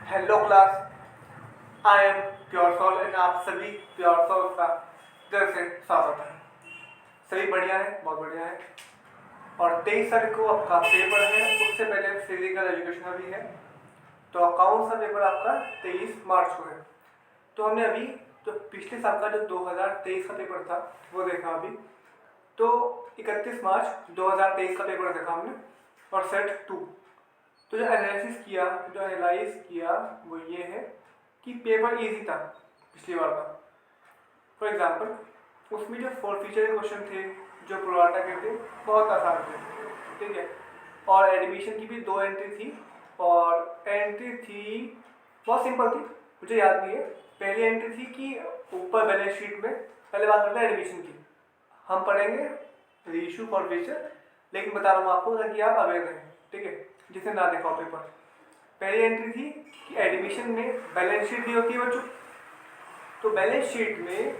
Hello class, I am pure soul and आप सभी pure sol का दिल से स्वागत है। सभी बढ़िया है, बहुत बढ़िया है। और 23 तारीख को आपका पेपर है, उससे पहले फिजिकल एजुकेशन भी है। तो अकाउंट्स का पेपर आपका 23 मार्च को है। तो हमने अभी जो पिछले साल का जो 2023 का पेपर था वो देखा अभी। तो 31 मार्च 2023 का पेपर देखा हमने और सेट 2। तो जो एनालाइज किया वो ये है कि पेपर इजी था पिछली बार का। फॉर एग्जांपल उसमें जो फोर फीचर के क्वेश्चन थे जो प्रोराटा के थे बहुत आसान थे, ठीक है। और एडमिशन की भी 2 एंट्री थी और एंट्री थी बहुत सिंपल थी, मुझे याद नहीं है। पहली एंट्री थी कि ऊपर बैलेंस शीट में, पहले बात करते हैं एडमिशन की, हम पढ़ेंगे रीइशू फॉर फीचर, लेकिन बता रहा हूँ आपको ताकि आप अवेयर रहें, ठीक है, जिसने ना देखा हो पेपर। पहली एंट्री थी कि एडमिशन में बैलेंस शीट दी होती है बच्चों। तो बैलेंस शीट में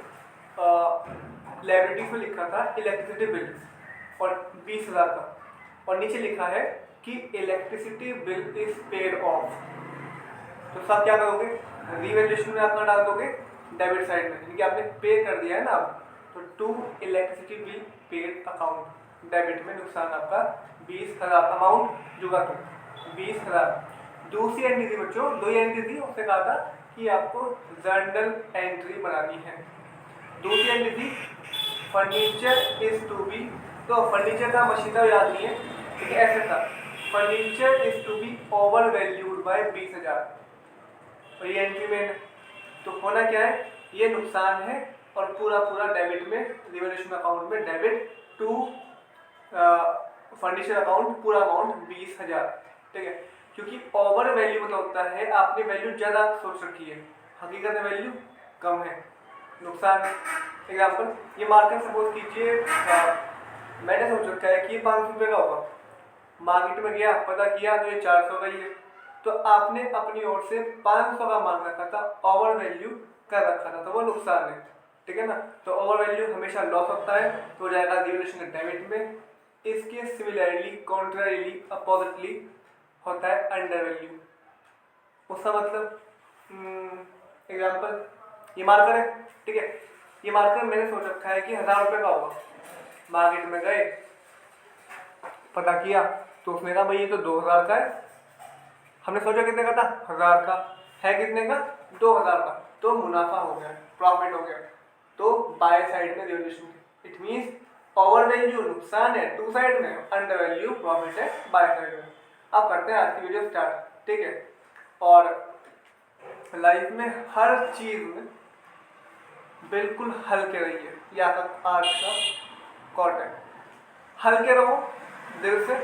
लायबिलिटीज में लिखा था इलेक्ट्रिसिटी बिल और 20,000 का, और नीचे लिखा है कि electricity bill is paid of. तो सब क्या करोगे, रिवैल्यूएशन में अपना डाल दोगे डेबिट साइड में, क्योंकि आपने पे कर दिया है ना अब। तो to electricity bill paid account, debit में नुकसान आपका 20,000 अमाउंट जुगा तो 20,000। दूसरी एंट्री थी बच्चों, 2 एंट्री थी, उससे कहा था कि आपको जर्नल एंट्री बनानी है। दूसरी एंट्री थी फर्नीचर इज टू बी, तो फर्नीचर का मशीन का याद नहीं है, ठीक है, ऐसे था furniture is to be overvalued by 20,000। और ये एंट्री में तो होना क्या है, ये नुकसान है और पूरा पूरा डेबिट में, रिवैल्यूएशन अकाउंट में डेबिट टू फर्नीचर अकाउंट, पूरा अमाउंट 20,000, ठीक है। क्योंकि ओवर वैल्यू मतलब होता है आपने वैल्यू ज़्यादा सोच रखी है, हकीकत में वैल्यू कम है, नुकसान है। एग्जाम्पल ये मार्केट सपोज कीजिए, मैंने सोच रखा है कि ये 500 रुपये का होगा, मार्केट में गया पता किया तो ये 400 का ही है। तो आपने अपनी ओर से 500 का मान रखा था, ओवर वैल्यू कर रखा था, तो वो नुकसान है, ठीक है ना। तो ओवर वैल्यू हमेशा लॉस होता है, तो हो जाएगा रिवैल्यूएशन डेबिट में। इसके सिमिलरली कॉन्ट्ररीली अपोजिटली होता है अंडर वैल्यू। उसका मतलब एग्जाम्पल ये मार्कर है, ठीक है, ये मार्कर मैंने सोच रखा है कि 1,000 रुपये का होगा। मार्केट में गए पता किया तो उसने कहा भाई ये तो 2,000 का है। हमने सोचा कितने का था, 1,000 का है, कितने का 2,000 का, तो मुनाफा हो गया, प्रॉफिट हो गया। तो बाय साइड में revaluation, it means over value नुकसान है टू साइड में, अंडर वैल्यू प्रॉफिट है बाय साइड में। अब करते हैं आज की वीडियो स्टार्ट, ठीक है। और लाइफ में हर चीज में बिल्कुल हल्के रहिए, ये आपका आज का कोट है। हल्के रहो दिल से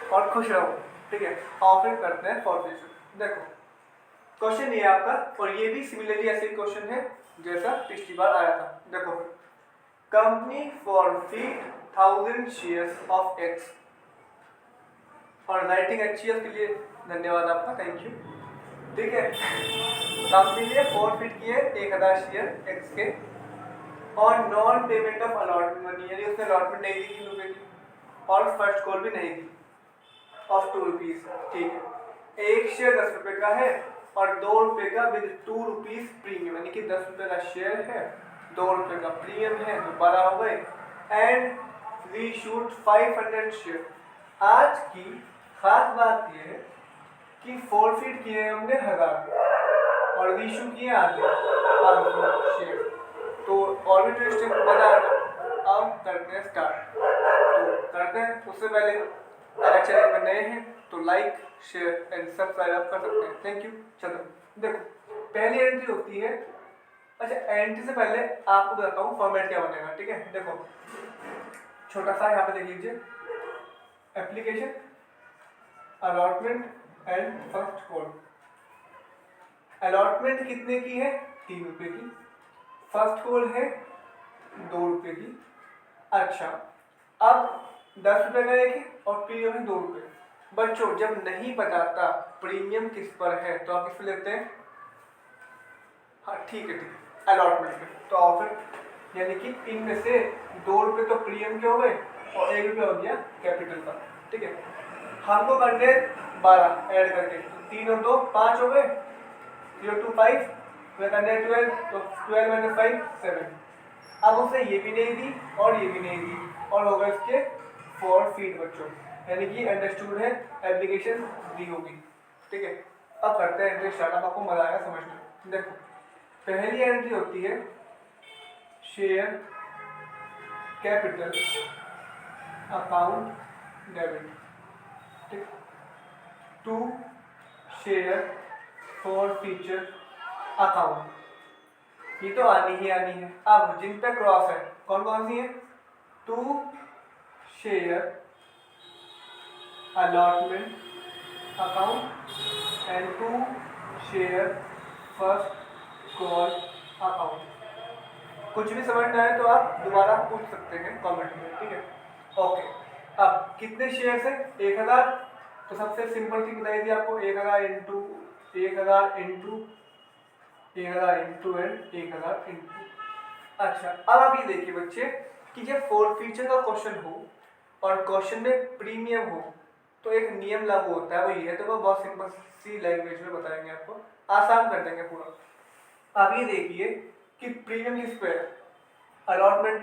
और खुश रहो, ठीक है। और फिर करते हैं फॉर फ्यूचर। देखो क्वेश्चन ये आपका, और ये भी सिमिलरली ऐसे ही क्वेश्चन है जैसा पिछली बार आया था। देखो company forfeit 1000 shares of x, और राइटिंग अच्छी है उसके लिए धन्यवाद आपका, थैंक यू, ठीक है। कंपनी ने फॉरफीट किए 1000 शेयर एक्स के और non payment of allotment money, यानी उसने अलॉटमेंट नहीं दी 3 रुपये की, और फर्स्ट कॉल भी नहीं दी ऑफ 2 रुपीज़, ठीक है। एक शेयर 10 रुपये का है और 2 रुपये का विद 2 रुपीज़ प्रीमियम, यानी कि 10 रुपये का शेयर है, 2 रुपये का प्रीमियम है, तो 12 हो गए। And we shoot 500 share. आज की खास बात यह है कि फॉरफिट किए हमने 1000 और रीशू किए आगे 500 शेयर। तो और भी ट्विस्ट मजा आएगा। अब करते हैं स्टार्ट, तो करते हैं। उससे पहले अगर चैनल में नए हैं तो लाइक शेयर एंड सब्सक्राइब आप कर सकते हैं, थैंक यू। चलो देखो पहली एंट्री होती है, अच्छा एंट्री से पहले आपको बताता हूँ फॉर्मेट क्या बनेगा, ठीक है। देखो छोटा सा यहाँ पे देख लीजिए, application, allotment and first call. Allotment कितने की है, 3 रुपये की, फर्स्ट कॉल है 2 रुपये की। अच्छा अब 10 रुपये का एक है और प्रीमियम है 2 रुपये। बच्चों जब नहीं बताता प्रीमियम किस पर है तो आप किस पे लेते हैं, हाँ ठीक है, अलॉटमेंट पे। तो ऑफर यानी कि इनमें से 2 रुपये तो प्रीमियम के हो गए और 1 रुपया हो गया कैपिटल का, ठीक है। हमको करने 12 ऐड करके, तो 3 और 2 5 हो गए, 0 to 5 करना है 12, तो 12 माइनस 5 7। अब उसने ये भी नहीं दी और ये भी नहीं दी और होगा इसके 4 फीट बच्चों, यानी कि अंडरस्टूड है, एप्लीकेशन दी होगी। ठीक है, अब करते हैं एंट्री स्टार्ट। अब आपको मजा आएगा समझने में। देखो पहली एंट्री होती है शेयर कैपिटल अकाउंट डेबिट। ठीक, to share forfeiture account, ये तो आनी ही आनी है। अब जिन पे क्रॉस है कौन कौन सी है, to share allotment account and to share first call account. कुछ भी समझ ना आए तो आप दोबारा पूछ सकते हैं कमेंट में। ठीक है, ओके। अब कितने शेयर है, 1000, तो सबसे सिंपल चीज बताई थी आपको, 1000 into 1000 into 1000 into and 1000 into. अच्छा, अब आप ये देखिए बच्चे कि जब फोर फीचर का क्वेश्चन हो और क्वेश्चन में प्रीमियम हो तो एक नियम लागू होता है, वो ये है। तो वो बहुत सिंपल सी लैंग्वेज में बताएंगे आपको, आसान कर देंगे पूरा। आप ये देखिए कि प्रीमियम किस पे है, अलॉटमेंट